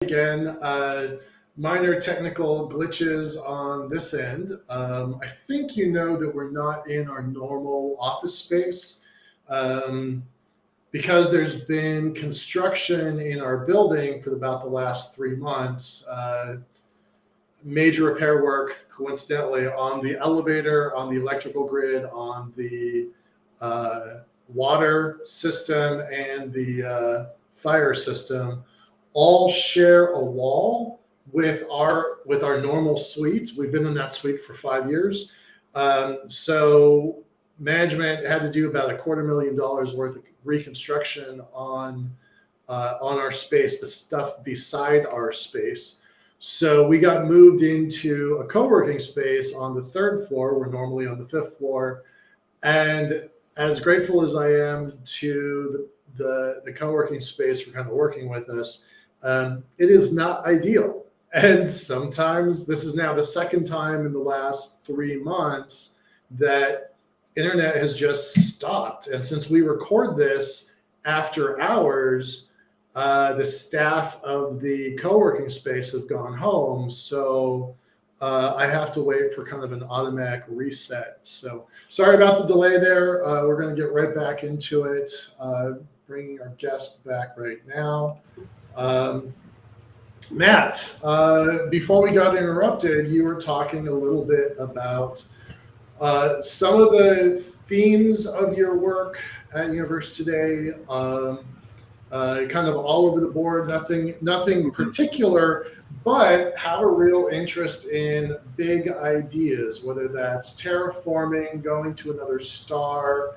Again. Minor technical glitches on this end. I think you know that we're not in our normal office space um, because there's been construction in our building for about the last 3 months. Major repair work, coincidentally, on the elevator, on the electrical grid, on the water system, and the fire system all share a wall with our normal suite. We've been in that suite for 5 years. So management had to do about $250,000 worth of reconstruction on our space, the stuff beside our space. So we got moved into a co-working space on the third floor. We're normally on the fifth floor. And as grateful as I am to the co-working space for kind of working with us, it is not ideal. And sometimes this is now the second time in the last 3 months that internet has just stopped. And since we record this after hours, the staff of the co-working space have gone home. So I have to wait for kind of an automatic reset. So sorry about the delay there. We're going to get right back into it. Bringing our guest back right now. Matt, before we got interrupted, you were talking a little bit about some of the themes of your work at Universe Today, kind of all over the board, nothing particular, but have a real interest in big ideas, whether that's terraforming, going to another star,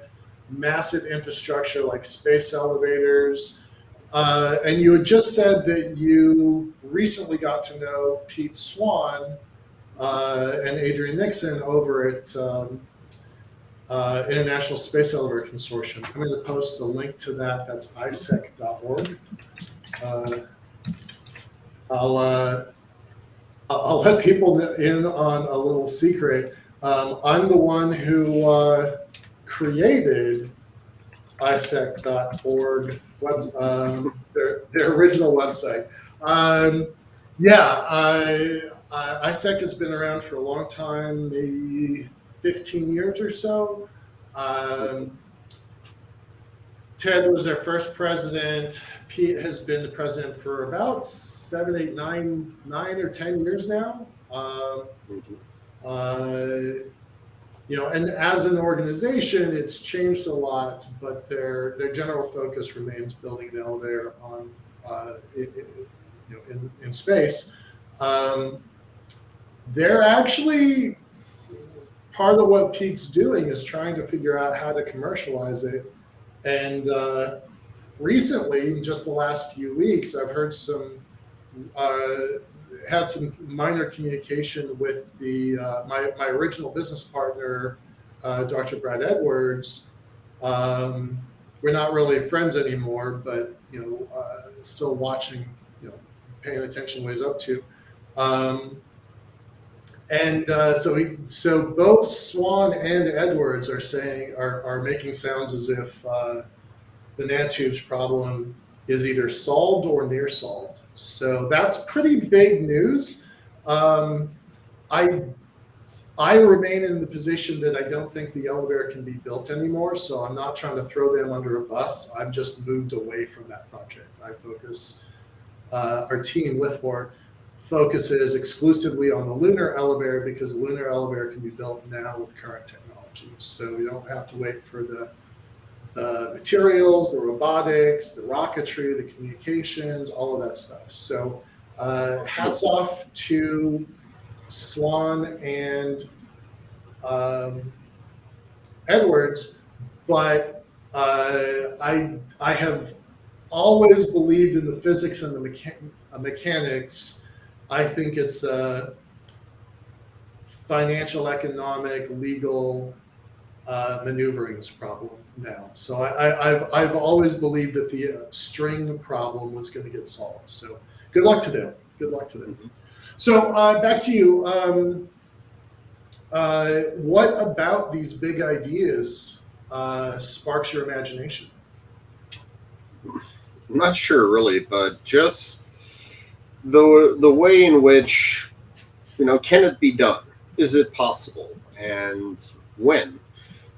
massive infrastructure like space elevators. And you had just said that you recently got to know Pete Swan and Adrian Nixon over at International Space Elevator Consortium. I'm going to post a link to that. That's isec.org. I'll let people in on a little secret. I'm the one who created isec.org, their original website. ISEC has been around for a long time, maybe 15 years or so. Ted was their first president. Pete has been the president for about 7, 8, 9 or 10 years now. And as an organization, it's changed a lot, but their general focus remains building an elevator on in space. They're actually, part of what Pete's doing is trying to figure out how to commercialize it. And recently, in just the last few weeks, I've heard had some minor communication with my original business partner, Dr. Brad Edwards. We're not really friends anymore, but still watching, paying attention what he's up to. So both Swan and Edwards are making sounds as if the nanotubes problem is either solved or near solved. So that's pretty big news. I remain in the position that I don't think the elevator can be built anymore. So I'm not trying to throw them under a bus. I've just moved away from that project. I focus, our team, Lifport, focuses exclusively on the lunar elevator because the lunar elevator can be built now with current technologies. So we don't have to wait for the materials, the robotics, the rocketry, the communications, all of that stuff. So hats off to Swan and Edwards, but I have always believed in the physics and the mechanics. I think it's a financial, economic, legal maneuverings problem now. So I've always believed that the string problem was going to get solved. So good luck to them. Good luck to them. So back to you. What about these big ideas sparks your imagination? I'm not sure really, but just the way in which, can it be done? Is it possible? And when?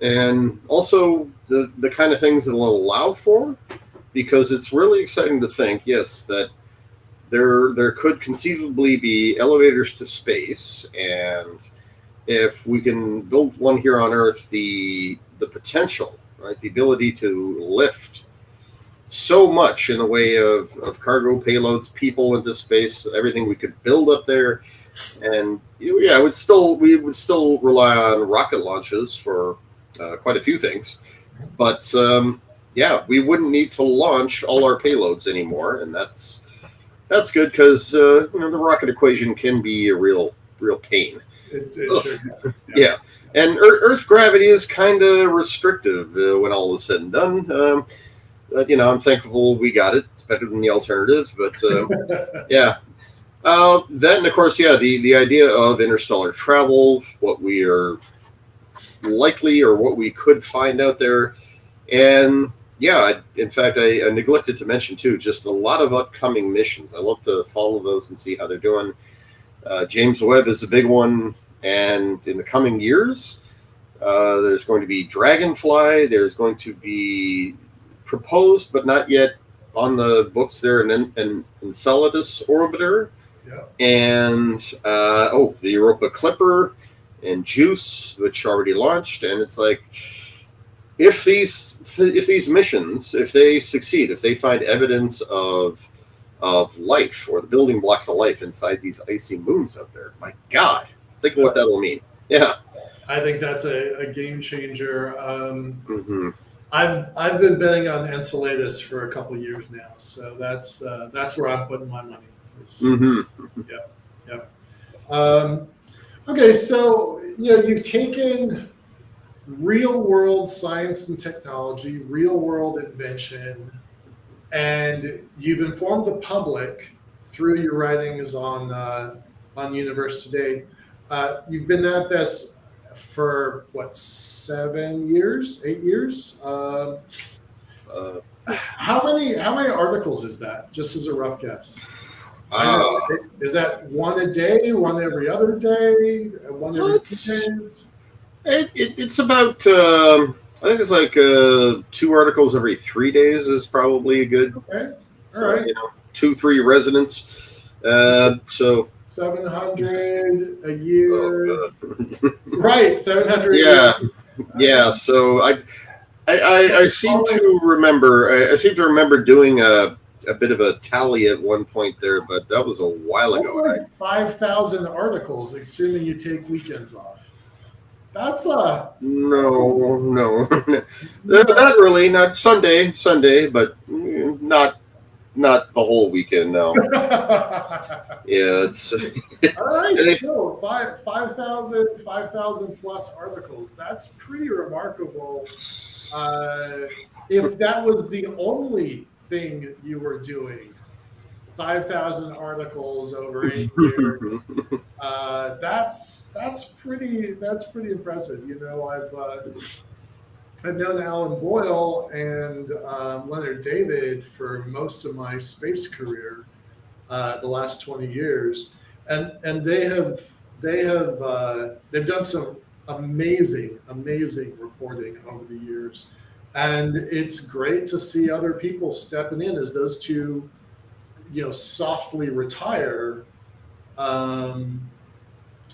And also the kind of things that it'll allow for, because it's really exciting to think, yes, that there could conceivably be elevators to space, and if we can build one here on Earth, the potential, right, the ability to lift so much in the way of cargo payloads, people into space, everything we could build up there. And yeah, we would still rely on rocket launches for quite a few things, but yeah, we wouldn't need to launch all our payloads anymore, and that's good, because the rocket equation can be a real pain. It sure, yeah. And Earth gravity is kind of restrictive when all is said and done. But, I'm thankful we got it. It's better than the alternative, but yeah. Then, of course, yeah, the idea of interstellar travel, what we are likely or what we could find out there. And yeah, in fact, I neglected to mention, too, just a lot of upcoming missions. I love to follow those and see how they're doing. James Webb is a big one. And in the coming years, there's going to be Dragonfly. There's going to be proposed, but not yet on the books there, an Enceladus orbiter. Yeah. And the Europa Clipper and JUICE, which already launched. And it's like, if these missions, if they succeed, if they find evidence of life, or the building blocks of life inside these icy moons out there, my God, think of what that'll mean. Yeah. I think that's a game changer. I've been betting on Enceladus for a couple of years now, so that's where I'm putting my money. Yep. Okay, so you've taken real world science and technology, real world invention, and you've informed the public through your writings on Universe Today. You've been at this for what, 8 years? How many articles is that? Just as a rough guess. Is that one a day, one every other day, one every 2 days? It's about I think it's like 2 articles every 3 days is probably a good. Okay, all right. 2-3 residents. So 700 a year. Right, 700. Yeah, yeah. So I seem to remember. I seem to remember doing a bit of a tally at one point there, but that was a while ago. Like 5,000 articles, assuming you take weekends off. That's no, not really. Not Sunday, but not the whole weekend. No. Yeah, it's all right. So 5,000 plus articles. That's pretty remarkable. If that was the only thing you were doing, 5,000 articles over 8 years. That's pretty impressive. I've known Alan Boyle and Leonard David for most of my space career, the last 20 years, and they've done some amazing reporting over the years, and it's great to see other people stepping in as those two softly retire. So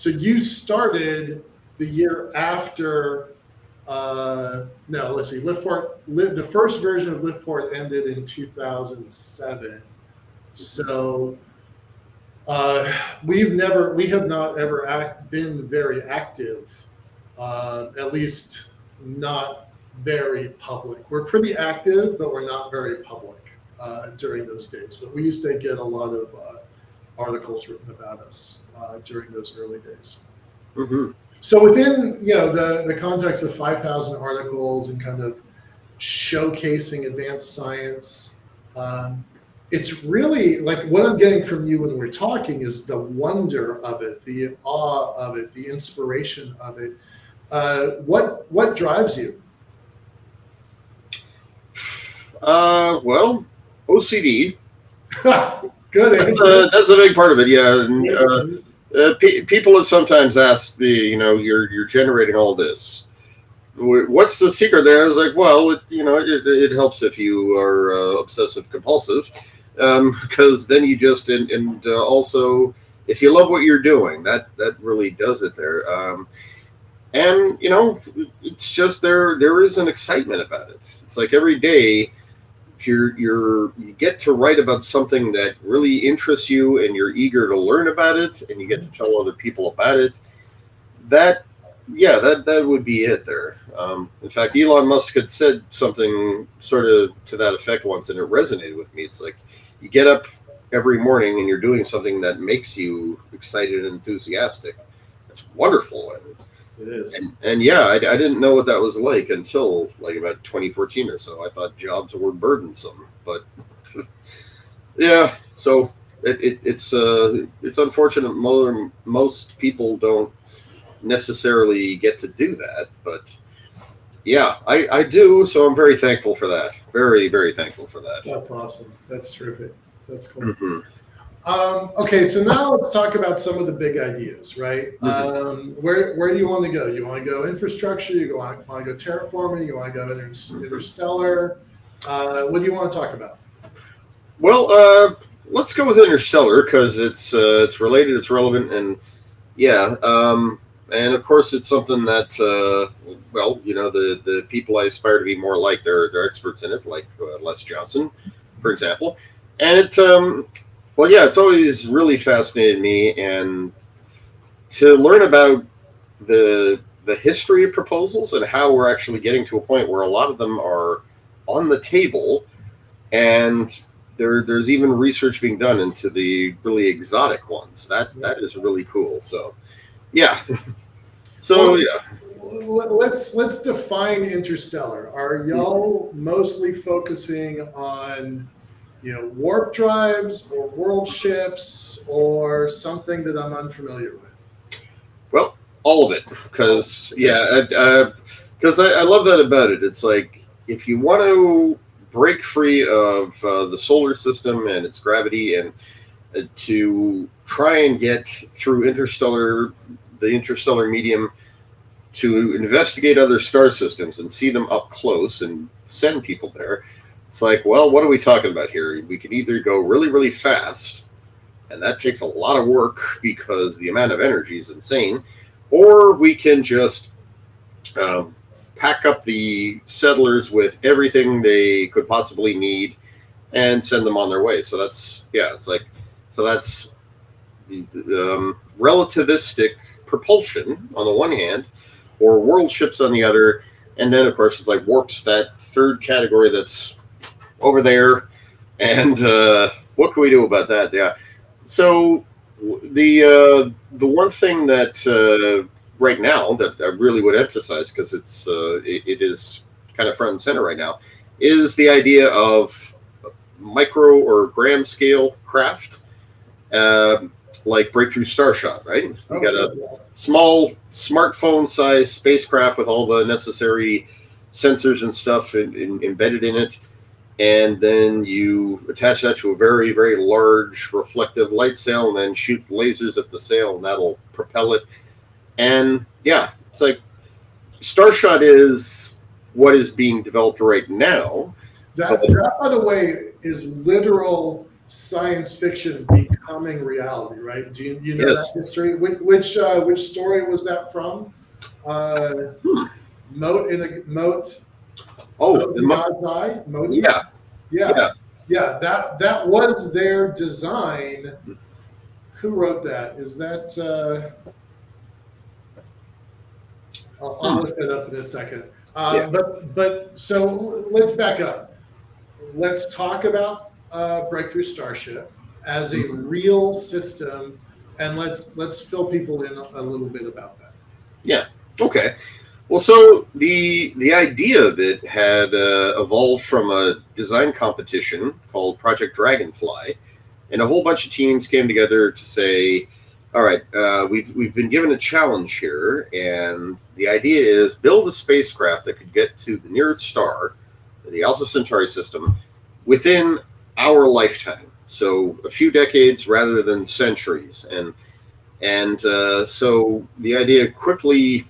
you started the year after. No, let's see. The first version of Liftport ended in 2007. So we have not ever been very active, at least not very public. We're pretty active, but we're not very public during those days. But we used to get a lot of articles written about us during those early days. Mm-hmm. So within the context of 5,000 articles and kind of showcasing advanced science, it's really like what I'm getting from you when we're talking is the wonder of it, the awe of it, the inspiration of it. What drives you? Well, OCD. Good. That's a big part of it. Yeah. And, people have sometimes asked me, you're generating all this. What's the secret there? I was like, well, it helps if you are obsessive compulsive, because then you just and also if you love what you're doing, that really does it there. And it's just there is an excitement about it. It's like every day, if you get to write about something that really interests you and you're eager to learn about it and you get to tell other people about it, that would be it there. In fact, Elon Musk had said something sort of to that effect once, and it resonated with me. It's like you get up every morning and you're doing something that makes you excited and enthusiastic. It's wonderful. It is. And yeah, I didn't know what that was like until like about 2014 or so. I thought jobs were burdensome, but yeah. So it's unfortunate most people don't necessarily get to do that, but yeah, I do. So I'm very thankful for that. Very, very thankful for that. That's awesome. That's terrific. That's cool. Mm-hmm. Okay, so now let's talk about some of the big ideas, right? Mm-hmm. Where do you want to go? You want to go infrastructure? You want to go terraforming? You want to go interstellar? What do you want to talk about? Well, let's go with interstellar because it's related, it's relevant, and yeah, and of course it's something that the people I aspire to be more like, they're experts in it, like Les Johnson, for example, and it's always really fascinated me, and to learn about the history of proposals and how we're actually getting to a point where a lot of them are on the table, and there's even research being done into the really exotic ones. That is really cool. So, yeah. So yeah. Let's define interstellar. Are y'all mostly focusing on warp drives or world ships or something that I'm unfamiliar with? Well, all of it, because I love that about it. It's like if you want to break free of the solar system and its gravity, and to try and get through the interstellar medium, to investigate other star systems and see them up close and send people there. It's like, well, what are we talking about here? We can either go really, really fast, and that takes a lot of work because the amount of energy is insane, or we can just pack up the settlers with everything they could possibly need and send them on their way. So that's relativistic propulsion on the one hand, or world ships on the other, and then of course it's like warps, that third category that's over there, and what can we do about that? Yeah. So the one thing that right now that I really would emphasize, because it is kind of front and center right now, is the idea of micro or gram scale craft, like Breakthrough Starshot, right? You got a small smartphone sized spacecraft with all the necessary sensors and stuff embedded in it. And then you attach that to a very, very large reflective light sail and then shoot lasers at the sail, and that'll propel it. And yeah, it's like Starshot is what is being developed right now. That, by the way, is literal science fiction becoming reality, right? Do you know that history? Which story was that from? Moat in a moat. Oh, in God's Eye. Moat. Yeah. That was their design. Who wrote that? Is that? I'll look it up in a second. But so let's back up. Let's talk about Breakthrough Starship as a real system, and let's fill people in a little bit about that. Yeah. Okay. Well, so the idea of it had evolved from a design competition called Project Dragonfly, and a whole bunch of teams came together to say, all right, we've been given a challenge here, and the idea is build a spacecraft that could get to the nearest star, the Alpha Centauri system, within our lifetime. So a few decades rather than centuries. And so the idea quickly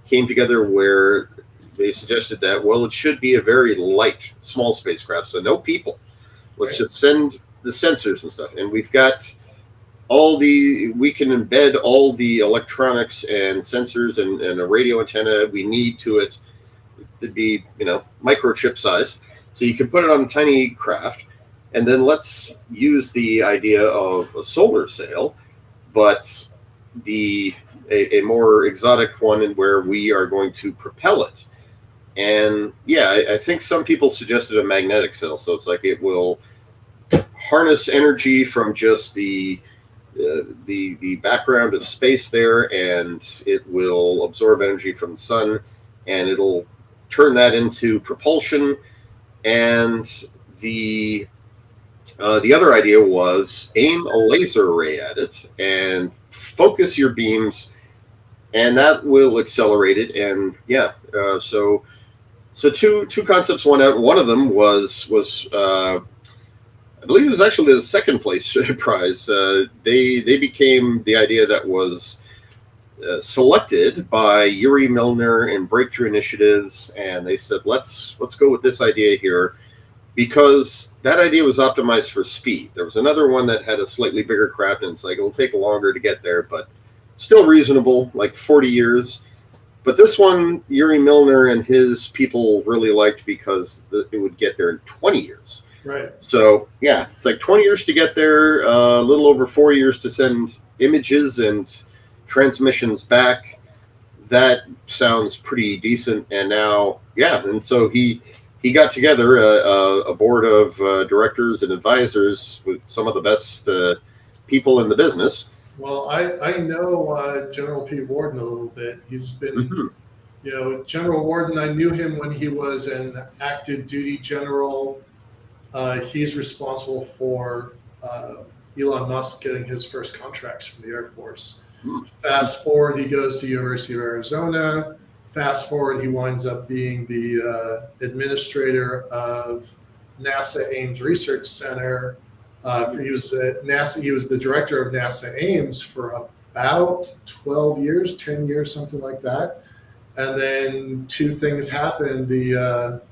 came together where they suggested that, well, it should be a very light, small spacecraft, so no people. Let's just send the sensors and stuff. And we've got we can embed all the electronics and sensors and a radio antenna we need to it. It'd be, microchip size. So you can put it on a tiny craft. And then let's use the idea of a solar sail, but a more exotic one, in where we are going to propel it. And I think some people suggested a magnetic sail, so it's like it will harness energy from just the background of space there, and it will absorb energy from the sun, and it'll turn that into propulsion. And the other idea was aim a laser array at it and focus your beams, and that will accelerate it. And so two concepts went out. One of them was I believe it was actually the second place prize. They became the idea that was selected by Yuri Milner and Breakthrough Initiatives, and they said, let's go with this idea here, because that idea was optimized for speed. There was another one that had a slightly bigger craft, and it's like it'll take longer to get there, but still reasonable, like 40 years. But this one, Yuri Milner and his people really liked, because it would get there in 20 years. Right. So, it's like 20 years to get there, a little over 4 years to send images and transmissions back. That sounds pretty decent. And now, and so he got together a board of directors and advisors with some of the best people in the business. Well, I know General Pete Worden a little bit. He's been, General Worden, I knew him when he was an active duty general. He's responsible for Elon Musk getting his first contracts from the Air Force. Fast forward, he goes to University of Arizona. Fast forward, he winds up being the administrator of NASA Ames Research Center. He was at NASA. He was the director of NASA Ames for about 12 years, 10 years, something like that. And then two things happened. The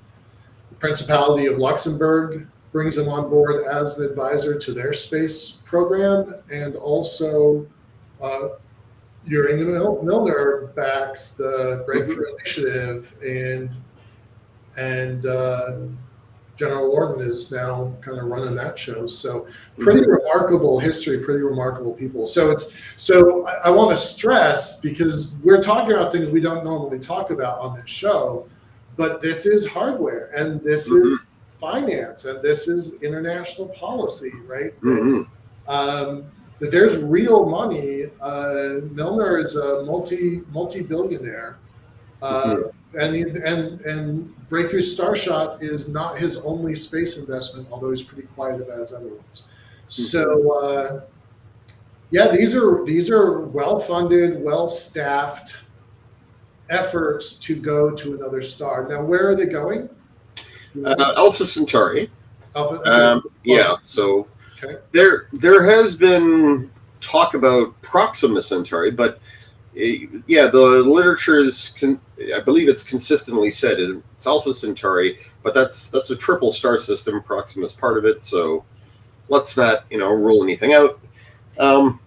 Principality of Luxembourg brings him on board as an advisor to their space program, and also Yuri Milner backs the Breakthrough Initiative, and General Worden is now kind of running that show. So pretty remarkable history, pretty remarkable people. So I want to stress, because we're talking about things we don't normally talk about on this show, but this is hardware, and this is finance, and this is international policy, right? That there's real money. Milner is a multi-billionaire. And Breakthrough Starshot is not his only space investment, although he's pretty quiet about his other ones. So these are well-funded, well-staffed efforts to go to another star. Now, where are they going? Alpha Centauri. So okay. There has been talk about Proxima Centauri, but the literature is, I believe it's consistently said it's Alpha Centauri, but that's a triple star system. Proxima is part of it, so let's not rule anything out. And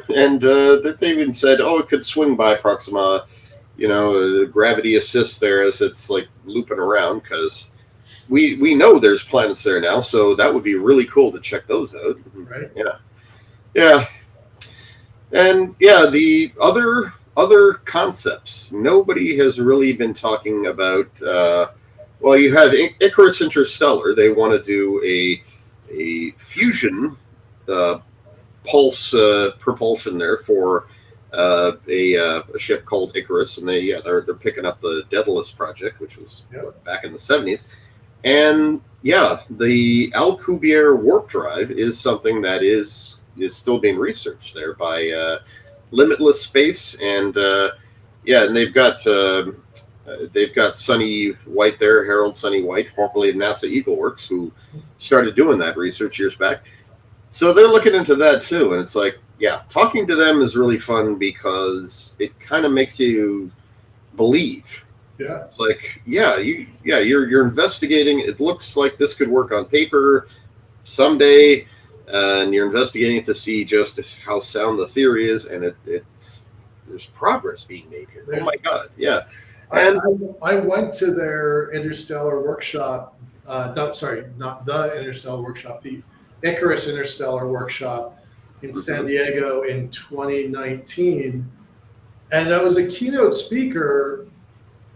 they've even said, it could swing by Proxima. Gravity assists there as it's like looping around, because we know there's planets there now, so that would be really cool to check those out. Right. And the other concepts nobody has really been talking about. You have Icarus Interstellar. They want to do a fusion pulse propulsion there for a ship called Icarus, and they're picking up the Daedalus project, which was back in the 70s. And the Alcubierre warp drive is something that is still being researched there by Limitless Space, and and they've got Sonny White there, Harold Sonny White, formerly of NASA Eagle Works, who started doing that research years back. So they're looking into that too, and it's like, yeah, talking to them is really fun because it kind of makes you believe. Yeah. It's like, you're investigating. It looks like this could work on paper someday, and you're investigating it to see just how sound the theory is, and it's there's progress being made here. Oh my god, yeah. And I went to their interstellar workshop. Not the interstellar workshop, the Icarus Interstellar Workshop in San Diego in 2019, and I was a keynote speaker.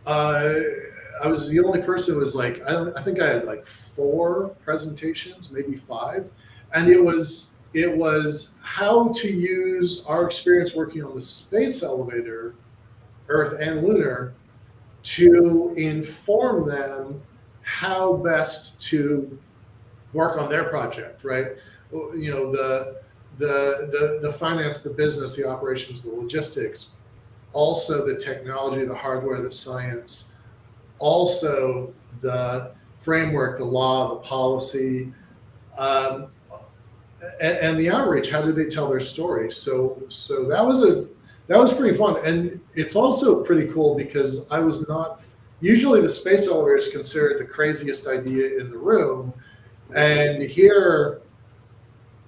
I was the only person who was like, I think I had like 4 presentations, maybe 5, and it was how to use our experience working on the space elevator, Earth and lunar, to inform them how best to work on their project, right? You know, the finance, the business, the operations, the logistics, also the technology, the hardware, the science, also the framework, the law, the policy, um, and the outreach. How do they tell their story? So that was pretty fun, and it's also pretty cool because I was not usually the space elevator is considered the craziest idea in the room, and here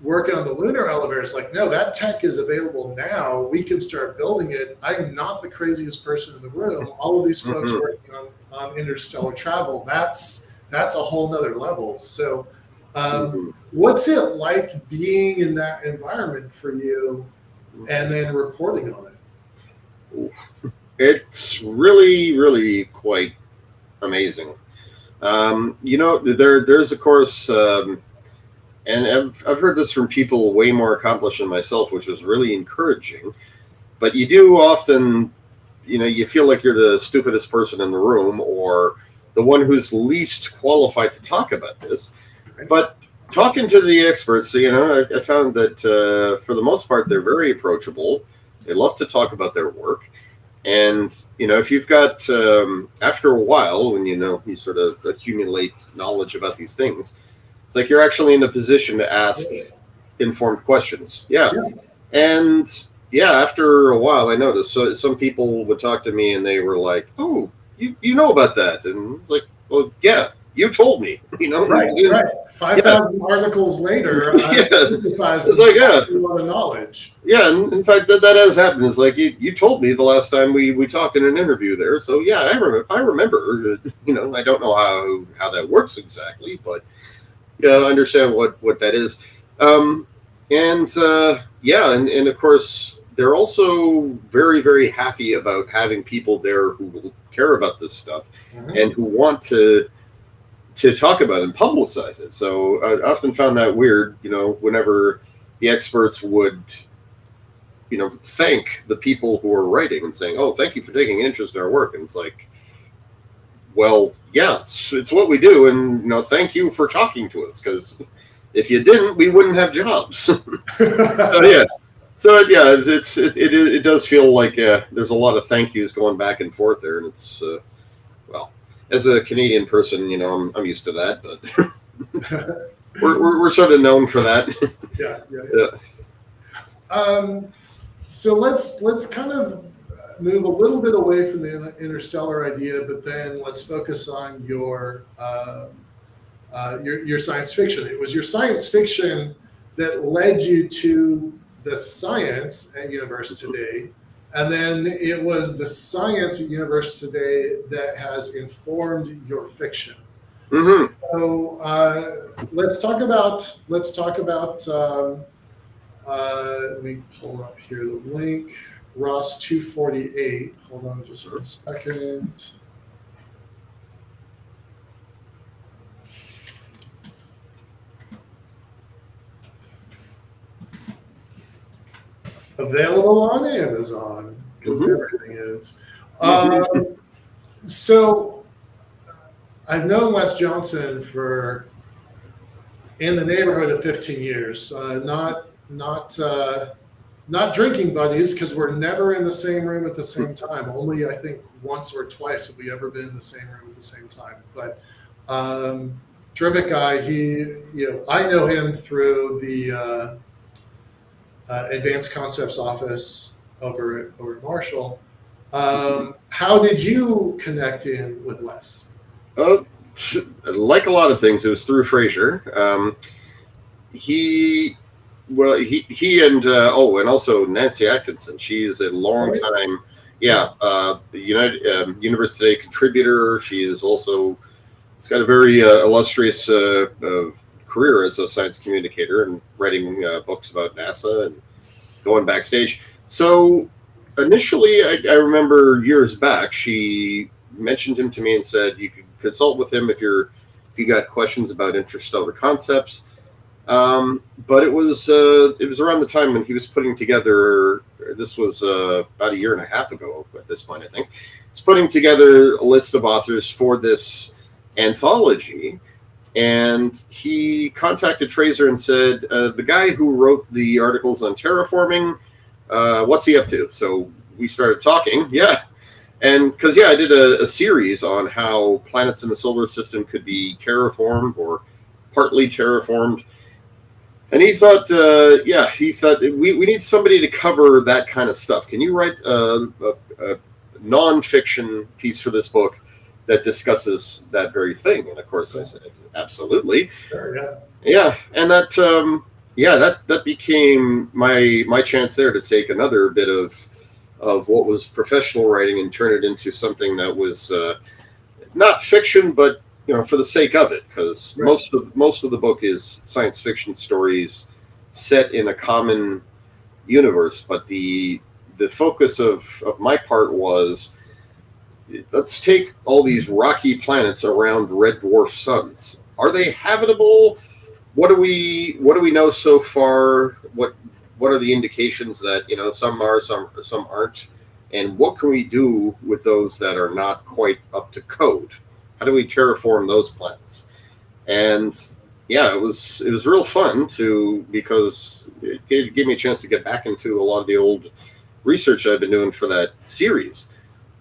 working on the lunar elevator is like, no, that tech is available now. We can start building it. I'm not the craziest person in the room. All of these folks working on interstellar travel, that's a whole nother level. So what's it like being in that environment for you and then reporting on it? it's really, really quite amazing. There's of course, and I've heard this from people way more accomplished than myself, which is really encouraging. But you do often, you feel like you're the stupidest person in the room or the one who's least qualified to talk about this. But talking to the experts, I found that for the most part, they're very approachable. They love to talk about their work. And, if you've got, after a while, when you sort of accumulate knowledge about these things, it's like you're actually in a position to ask informed questions. Yeah. And after a while, I noticed some people would talk to me and they were like, oh, you know about that. And it's like, well, yeah, you told me, Right. 5,000 articles later, it's like, a lot of knowledge. Yeah, and in fact, that has happened. It's like you told me the last time we talked in an interview there. So yeah, I remember. I don't know how that works exactly, but I understand what that is. And of course, they're also very, very happy about having people there who care about this stuff and who want to talk about it and publicize it. So I often found that weird, whenever the experts would, thank the people who are writing and saying, oh, thank you for taking an interest in our work. And it's like, well, yeah, it's what we do. And, thank you for talking to us, because if you didn't, we wouldn't have jobs. So it does feel like there's a lot of thank yous going back and forth there. And it's, as a Canadian person, I'm used to that, but we're sort of known for that. So let's kind of move a little bit away from the interstellar idea, but then let's focus on your science fiction. It was your science fiction that led you to the science at Universe Today. And then it was the science at Universe Today that has informed your fiction. So let's talk about. Let me pull up here the link. Ross 248. Hold on just 1 second. Available on Amazon, because everything is. So I've known Wes Johnson for in the neighborhood of 15 years. Not drinking buddies, because we're never in the same room at the same time. Only I think once or twice have we ever been in the same room at the same time. But terrific guy. I know him through the Advanced Concepts office over at Marshall. How did you connect in with Wes? Uh, like a lot of things, it was through Fraser. He and also Nancy Atkinson. She's a long time, University Today contributor. She is also, it's got a very illustrious career as a science communicator and writing books about NASA and going backstage. So initially, I remember years back, she mentioned him to me and said you could consult with him if you got questions about interstellar concepts. But it was around the time when he was putting together. This was about a year and a half ago at this point, I think. He's putting together a list of authors for this anthology, and he contacted Fraser and said, "The guy who wrote the articles on terraforming, what's he up to?" So we started talking, and because I did a series on how planets in the solar system could be terraformed or partly terraformed. And he thought, we need somebody to cover that kind of stuff. Can you write a non-fiction piece for this book that discusses that very thing? And of course, I said, absolutely. Sure, yeah. And that became my chance there to take another bit of what was professional writing and turn it into something that was not fiction, but for the sake of it, because most of the book is science fiction stories set in a common universe. But the focus of my part was, let's take all these rocky planets around red dwarf suns. Are they habitable? What do we know so far? What are the indications that some are, some aren't, and what can we do with those that are not quite up to code? How do we terraform those planets? And it was real fun because it gave me a chance to get back into a lot of the old research I've been doing for that series.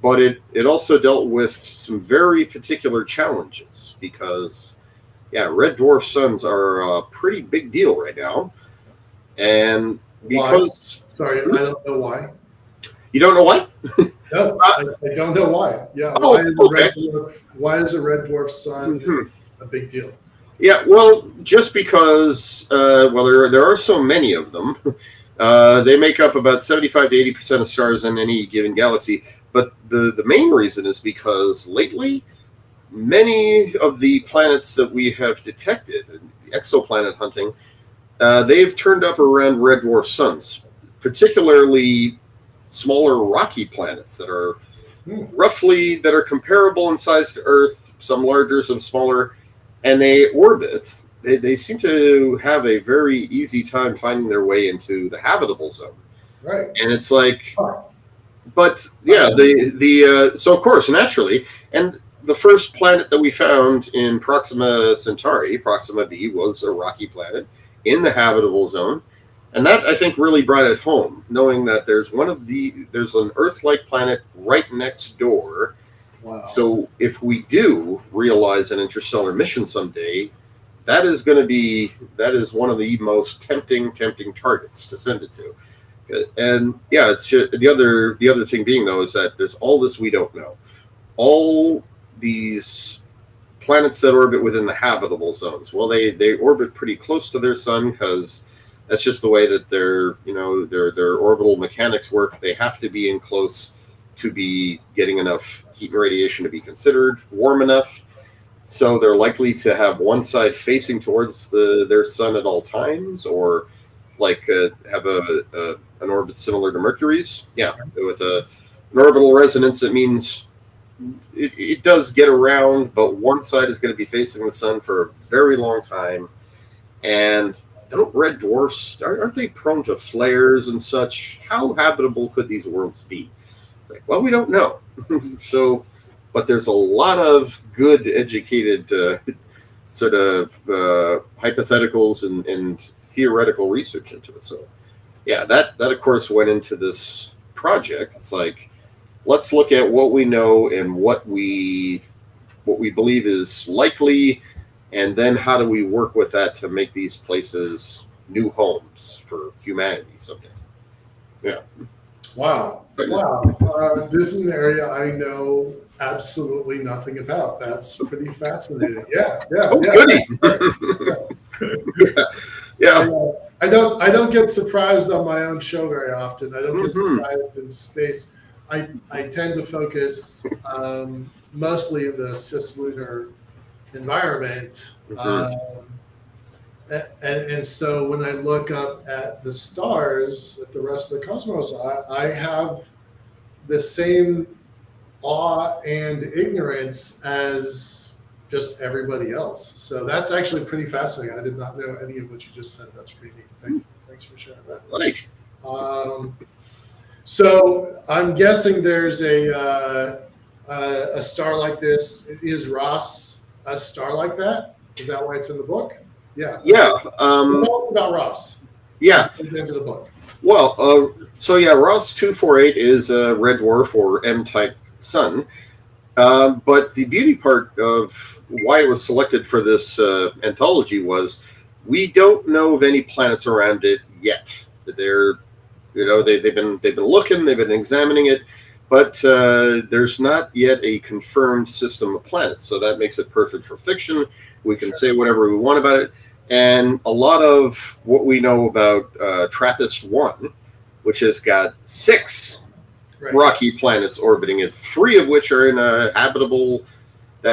But it also dealt with some very particular challenges because, red dwarf suns are a pretty big deal right now. And because... Why? Sorry, I don't know why. You don't know why? No, I don't know why. Yeah, why is a red dwarf sun a big deal? Yeah, well, just because there are so many of them. They make up about 75 to 80% of stars in any given galaxy. But the main reason is because lately, many of the planets that we have detected in exoplanet hunting, they've turned up around red dwarf suns, particularly smaller rocky planets that are that are comparable in size to Earth, some larger, some smaller, and they orbit. They seem to have a very easy time finding their way into the habitable zone. Right. And it's like, but so of course, naturally, and the first planet that we found in Proxima Centauri, Proxima b, was a rocky planet in the habitable zone. And that, I think, really brought it home, knowing that there's an Earth-like planet right next door. Wow. So if we do realize an interstellar mission someday, that is one of the most tempting targets to send it to. And it's just, the other thing being, though, is that there's all this we don't know. All these planets that orbit within the habitable zones, well, they orbit pretty close to their sun because that's just the way that their orbital mechanics work. They have to be in close to be getting enough heat and radiation to be considered warm enough. So they're likely to have one side facing towards their sun at all times, or have an orbit similar to Mercury's. Yeah, with an orbital resonance, it means it does get around, but one side is going to be facing the sun for a very long time. And don't red dwarfs, aren't they prone to flares and such? How habitable could these worlds be? It's like, well, we don't know. So, but there's a lot of good, educated sort of hypotheticals and theoretical research into it. So, that of course went into this project. It's like, let's look at what we know and what we believe is likely, and then how do we work with that to make these places new homes for humanity someday? Yeah. Wow. This is an area I know absolutely nothing about. That's pretty fascinating. Yeah. Oh, goody. Yeah. I don't get surprised on my own show very often. I don't get Mhm. surprised in space. I tend to focus mostly in the cislunar environment. Mhm. And so when I look up at the stars, at the rest of the cosmos, I have the same awe and ignorance as just everybody else. So that's actually pretty fascinating. I did not know any of what you just said. That's pretty neat. Thanks for sharing that. Right. So I'm guessing there's a star like this. Is Ross a star like that? Is that why it's in the book? Yeah. Yeah. Tell us about Ross. Yeah. Into the book. Well, so yeah, Ross 248 is a red dwarf or M-type sun. But the beauty part of why it was selected for this anthology was we don't know of any planets around it yet. They're, they've been looking, they've been examining it, but there's not yet a confirmed system of planets. So that makes it perfect for fiction. We can say whatever we want about it. And a lot of what we know about TRAPPIST-1, which has got 6 rocky planets orbiting it, 3 of which are in that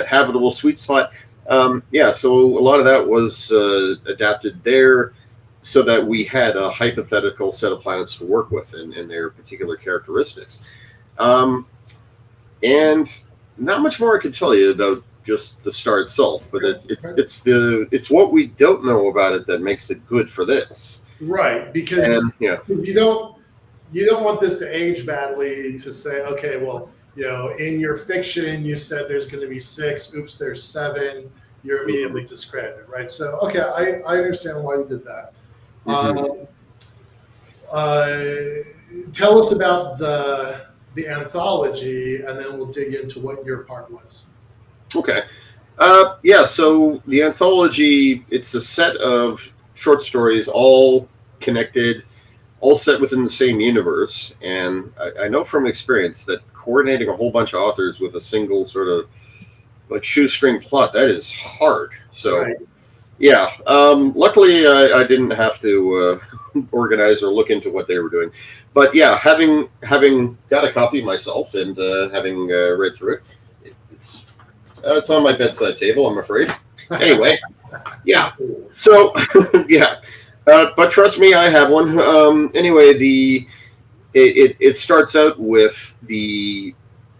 habitable sweet spot. So a lot of that was adapted there so that we had a hypothetical set of planets to work with and their particular characteristics. And not much more I could tell you about just the star itself, but it's what we don't know about it that makes it good for this. Right, because you don't want this to age badly to say, okay, well, in your fiction you said there's going to be 6. Oops, there's 7. You're immediately discredited, right? So, okay, I understand why you did that. Tell us about the anthology, and then we'll dig into what your part was. Okay. So the anthology, it's a set of short stories, all connected, all set within the same universe. And I know from experience that coordinating a whole bunch of authors with a single sort of like shoestring plot, that is hard. So, luckily I didn't have to organize or look into what they were doing. But yeah, having got a copy myself and having read through it, it's on my bedside table, I'm afraid. Anyway, yeah. So, yeah. But trust me, I have one. Anyway, it starts out with the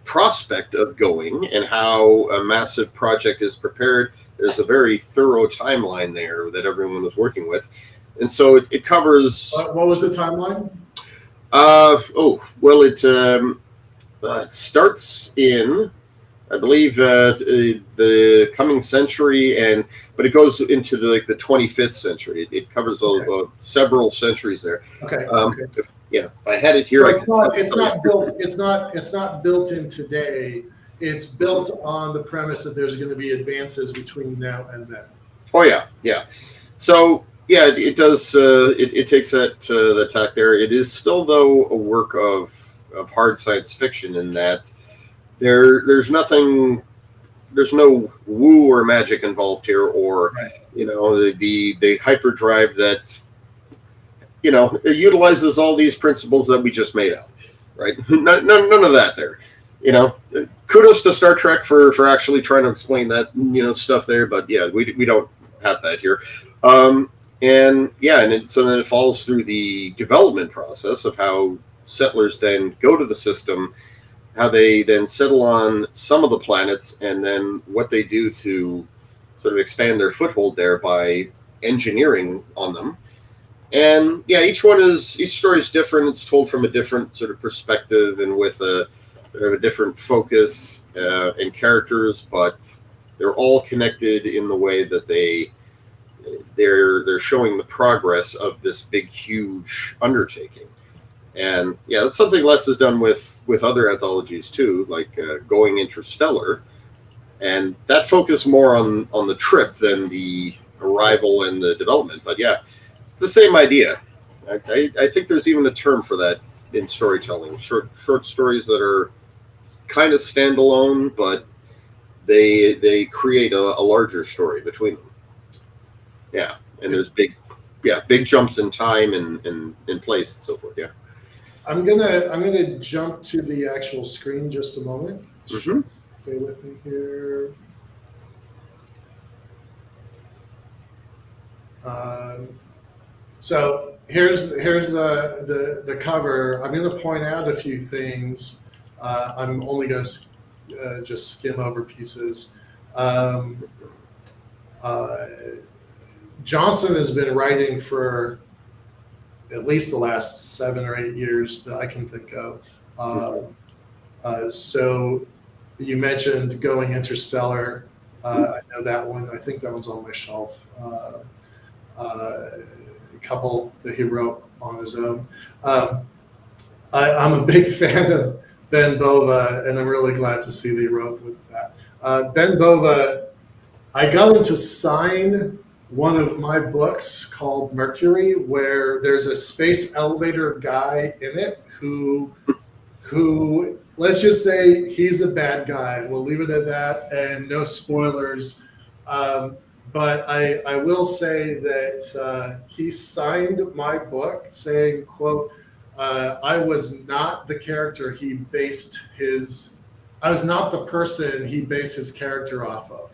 prospect of going and how a massive project is prepared. There's a very thorough timeline there that everyone was working with. And so it covers... What was the timeline? It starts in... I believe the coming century, but it goes into the 25th century. It covers several centuries there. Okay. If I had it here, it's not built. It's not built in today. It's built on the premise that there's going to be advances between now and then. Oh yeah. So yeah, it does. It takes that tack there. It is still though a work of hard science fiction in that. There's nothing, there's no woo or magic involved here, or the hyperdrive that it utilizes all these principles that we just made up, right? None of that there. Kudos to Star Trek for actually trying to explain that stuff there, but yeah, we don't have that here. So then it follows through the development process of how settlers then go to the system, how they then settle on some of the planets, and then what they do to sort of expand their foothold there by engineering on them. And yeah, each story is different. It's told from a different sort of perspective and with a different focus and characters, but they're all connected in the way that they're showing the progress of this big, huge undertaking. And yeah, that's something Les has done with other anthologies too, like Going Interstellar. and that focused more on the trip than the arrival and the development. But yeah, it's the same idea. I think there's even a term for that in storytelling. Short stories that are kind of standalone, but they create a larger story between them. Yeah, and there's big jumps in time and in place and so forth. Yeah. I'm gonna jump to the actual screen just a moment. Mm-hmm. Stay with me here. So here's the cover. I'm going to point out a few things. I'm only going to just skim over pieces. Johnson has been writing for at least the last 7 or 8 years that I can think of. So you mentioned Going Interstellar. I know that one. I think that one's on my shelf. A couple that he wrote on his own. I'm a big fan of Ben Bova, and I'm really glad to see that he wrote with that. Ben Bova, I got him to sign one of my books called Mercury, where there's a space elevator guy in it who let's just say he's a bad guy. We'll leave it at that, and no spoilers. But I will say that he signed my book saying, quote, I was not the character I was not the person he based his character off of.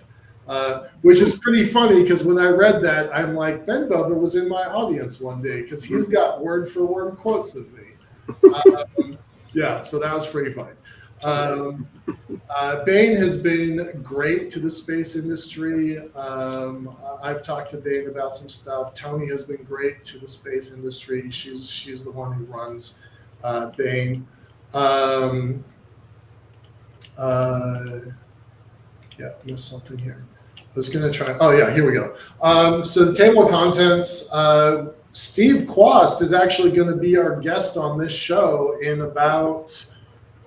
Which is pretty funny because when I read that, I'm like, Ben Bova was in my audience one day because he's got word for word quotes of me. Yeah, so that was pretty funny. Bain has been great to the space industry. I've talked to Bain about some stuff. Tony has been great to the space industry. She's the one who runs Bain. Yeah, missed something here. I was going to try. Oh, yeah, here we go. So the table of contents, Steve Quast is actually going to be our guest on this show in about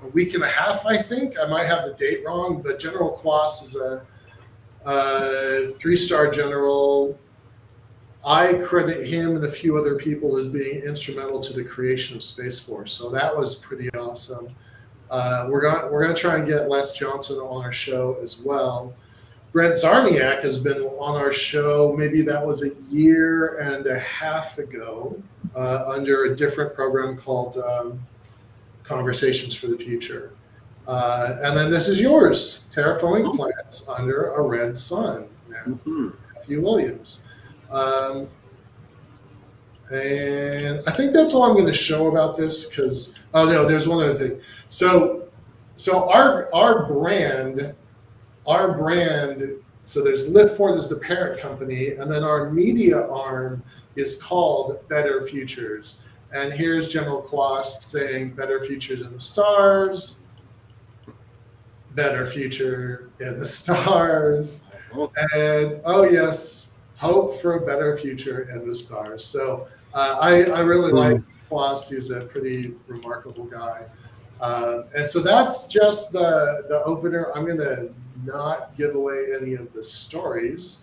a week and a half, I think. I might have the date wrong, but General Quast is a 3-star general. I credit him and a few other people as being instrumental to the creation of Space Force. So that was pretty awesome. We're gonna try and get Les Johnson on our show as well. Brent Zarniak has been on our show. Maybe that was a year and a half ago under a different program called Conversations for the Future. And then this is yours, Terraforming Planets Under a Red Sun, Matthew Williams. And I think that's all I'm going to show about this because, oh no, there's one other thing. So our brand, so there's Liftport is the parent company, and then our media arm is called Better Futures. And here's General Quast saying Better Futures in the Stars, Better Future in the Stars, and oh yes, hope for a better future in the stars. So I really like Quast. He's a pretty remarkable guy. And so that's just the opener. I'm going to not give away any of the stories.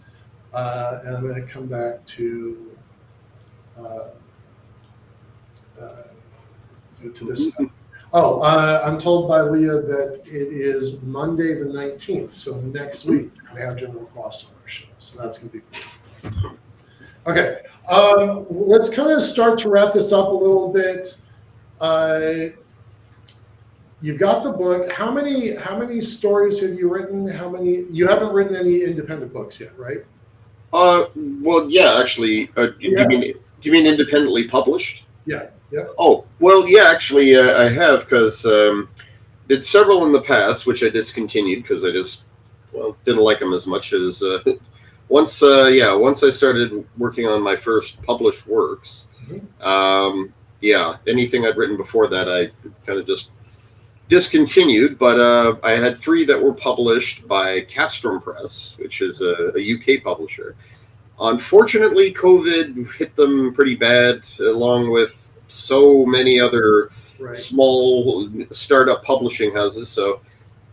And I'm going to come back to this stuff. Oh, I'm told by Leah that it is Monday the 19th. So next week we have General Quast on our show. So that's going to be cool. Okay. Let's kind of start to wrap this up a little bit. You've got the book. How many stories have you written? You haven't written any independent books yet, right? Well, yeah, actually. Do you mean independently published? Yeah. Yeah. Oh, well, yeah, actually, I have because did several in the past, which I discontinued because I just didn't like them as much as once I started working on my first published works. Anything I'd written before that, I kind of just discontinued. But I had 3 that were published by Castrum Press, which is a UK publisher. Unfortunately, COVID hit them pretty bad, along with so many other small startup publishing houses. So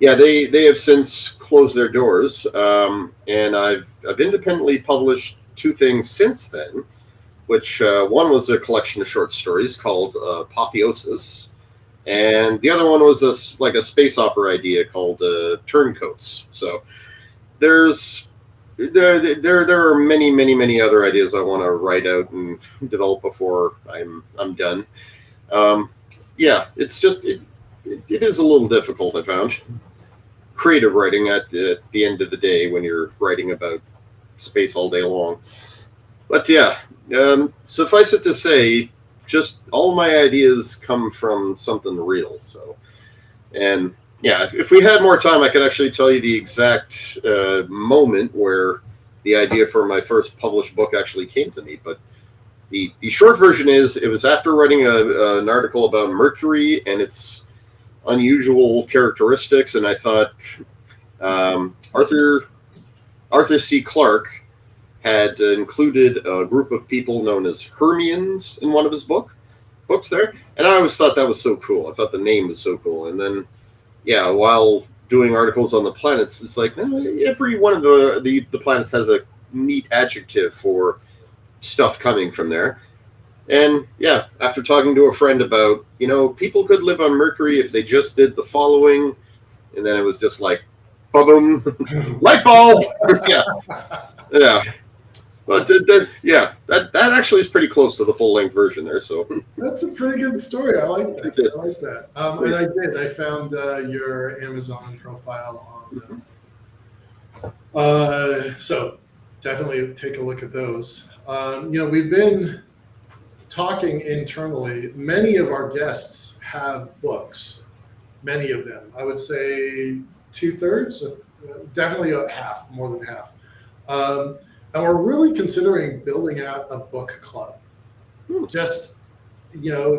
Yeah, they have since closed their doors, and I've independently published two things since then. Which one was a collection of short stories called Apotheosis, and the other one was like a space opera idea called Turncoats. So there's there are many other ideas I want to write out and develop before I'm done. Yeah, it's just it is a little difficult. I found creative writing at the end of the day when you're writing about space all day long. But yeah, suffice it to say, just all my ideas come from something real. So, and yeah, if we had more time, I could actually tell you the exact moment where the idea for my first published book actually came to me. But the short version is, it was after writing an article about Mercury and its unusual characteristics, and I thought Arthur C. Clarke had included a group of people known as Hermians in one of his books there, and I always thought that was so cool. I thought the name was so cool, and then yeah, while doing articles on the planets, it's like, no, every one of the planets has a neat adjective for stuff coming from there. And yeah, after talking to a friend about, people could live on Mercury if they just did the following, and then it was just like, boom, light bulb. yeah. But that actually is pretty close to the full length version there. So that's a pretty good story. I like that. And I found your Amazon profile on. So definitely take a look at those. We've been talking internally. Many of our guests have books. Many of them. I would say 2/3, definitely a half, more than half. And we're really considering building out a book club. Just,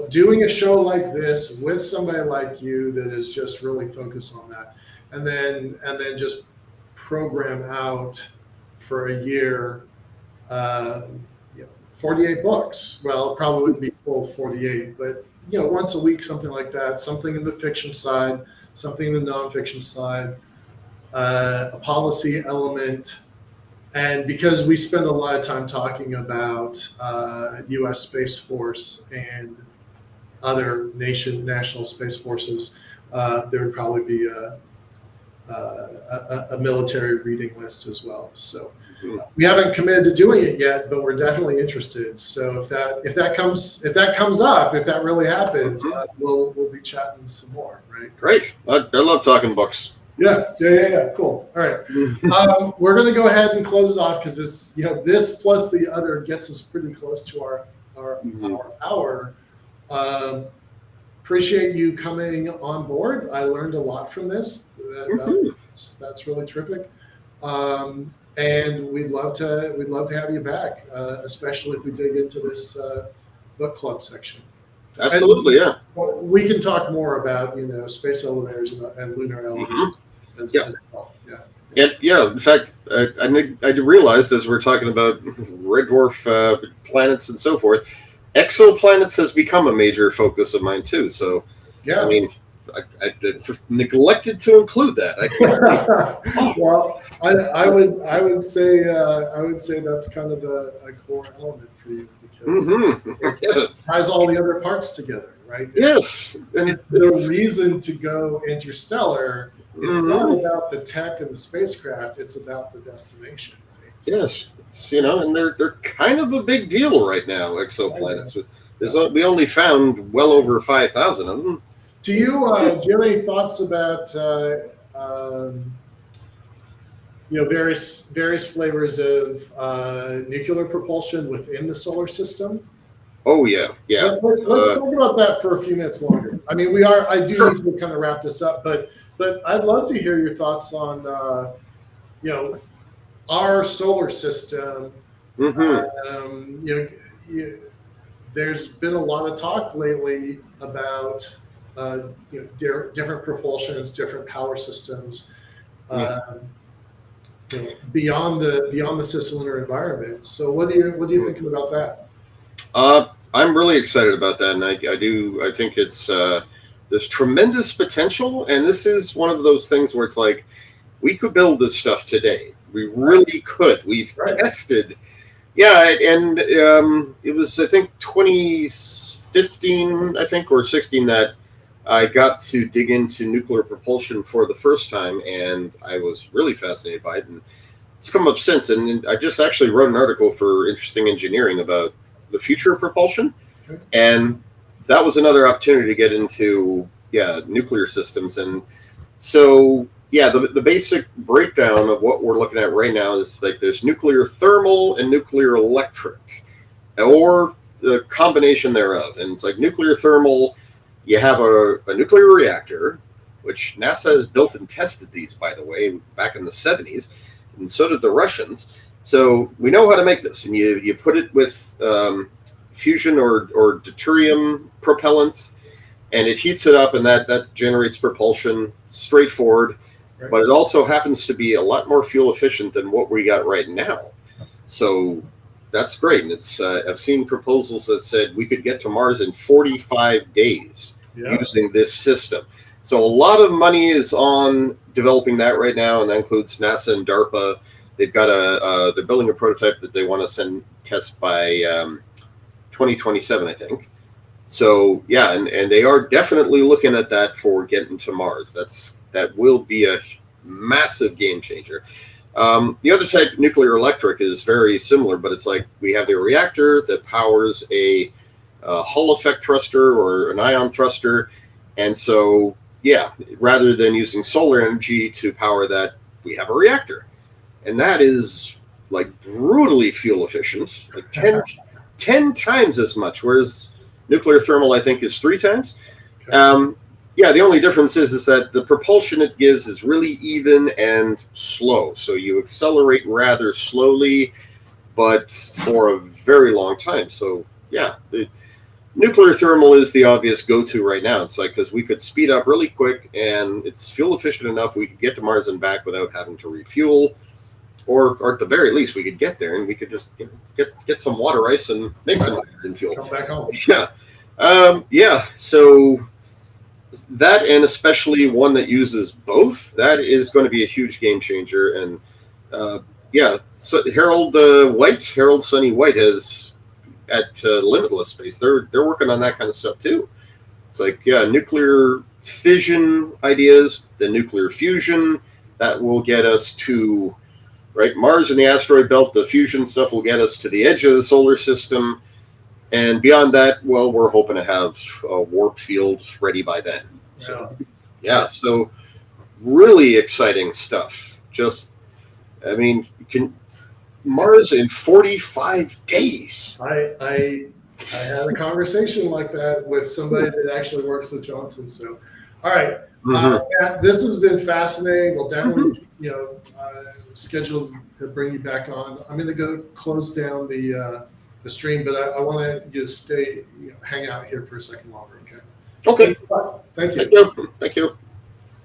doing a show like this with somebody like you that is just really focused on that. And then just program out for a year, 48 books. Well, it probably wouldn't be full 48, but, once a week, something like that, something in the fiction side, something in the nonfiction side, a policy element. And because we spend a lot of time talking about U.S. Space Force and other national space forces, there would probably be a military reading list as well. So we haven't committed to doing it yet, but we're definitely interested. So if that comes up, if that really happens, we'll be chatting some more. Right? Great. I love talking books. Yeah. Cool. All right. We're going to go ahead and close it off because this plus the other gets us pretty close to our hour. Appreciate you coming on board. I learned a lot from this. That's really terrific. And we'd love to have you back, especially if we dig into this book club section. Absolutely, yeah. We can talk more about space elevators and lunar elevators as well. Yeah. In fact, I realized as we're talking about red dwarf planets and so forth, exoplanets has become a major focus of mine too. So yeah, I mean, I neglected to include that. Well, I would say that's kind of a core element for you. It ties all the other parts together, right? Yes. And it's the reason to go interstellar. It's not about the tech and the spacecraft. It's about the destination. Right? Yes. And they're kind of a big deal right now, exoplanets. We only found well over 5,000 of them. Do you have any thoughts about various flavors of nuclear propulsion within the solar system? Oh yeah. Let's talk about that for a few minutes longer. I mean, I do need to kind of wrap this up, but I'd love to hear your thoughts on our solar system. There's been a lot of talk lately about different propulsions, different power systems. Beyond the cislunar environment. So what are you thinking about that? I'm really excited about that, and I think it's there's tremendous potential, and this is one of those things where it's like, we could build this stuff today. We really could. We've tested. Yeah, and it was, I think, 2015, I think, or 16 that I got to dig into nuclear propulsion for the first time, and I was really fascinated by it. And it's come up since, and I just actually wrote an article for Interesting Engineering about the future of propulsion, and that was another opportunity to get into nuclear systems. And so the basic breakdown of what we're looking at right now is like there's nuclear thermal and nuclear electric, or the combination thereof. And it's like nuclear thermal, you have a nuclear reactor, which NASA has built and tested these, by the way, back in the 70s, and so did the Russians. So we know how to make this, and you put it with fusion or deuterium propellant, and it heats it up, and that generates propulsion. Straightforward, but it also happens to be a lot more fuel efficient than what we got right now. So that's great. And it's I've seen proposals that said we could get to Mars in 45 days using this system. So a lot of money is on developing that right now, and that includes NASA and DARPA. They've got they're building a prototype that they want to send test by 2027, I think. So and they are definitely looking at that for getting to Mars. That will be a massive game changer. The other type, nuclear electric, is very similar, but it's like we have the reactor that powers a Hall effect thruster or an ion thruster, and so rather than using solar energy to power that, we have a reactor, and that is like brutally fuel efficient, like 10 times as much, whereas nuclear thermal, I think, is 3 times. The only difference is that the propulsion it gives is really even and slow. So you accelerate rather slowly, but for a very long time. So the nuclear thermal is the obvious go-to right now. It's like, because we could speed up really quick, and it's fuel efficient enough we could get to Mars and back without having to refuel. Or at the very least, we could get there and we could just get some water ice and make some hydrogen fuel. Come back home. So that, and especially one that uses both, that is going to be a huge game changer. And so Harold Sunny White has at Limitless Space. They're working on that kind of stuff too. It's like nuclear fission ideas, the nuclear fusion that will get us to Mars and the asteroid belt. The fusion stuff will get us to the edge of the solar system. And beyond that, well, we're hoping to have a warp field ready by then. So, so really exciting stuff. Mars in 45 days. I had a conversation like that with somebody that actually works at Johnson. So, all right. Matt, this has been fascinating. We'll definitely, schedule to bring you back on. I'm going to go close down the stream, but I want you to stay, hang out here for a second longer. Okay. Okay. Thank you. Thank you. Thank you.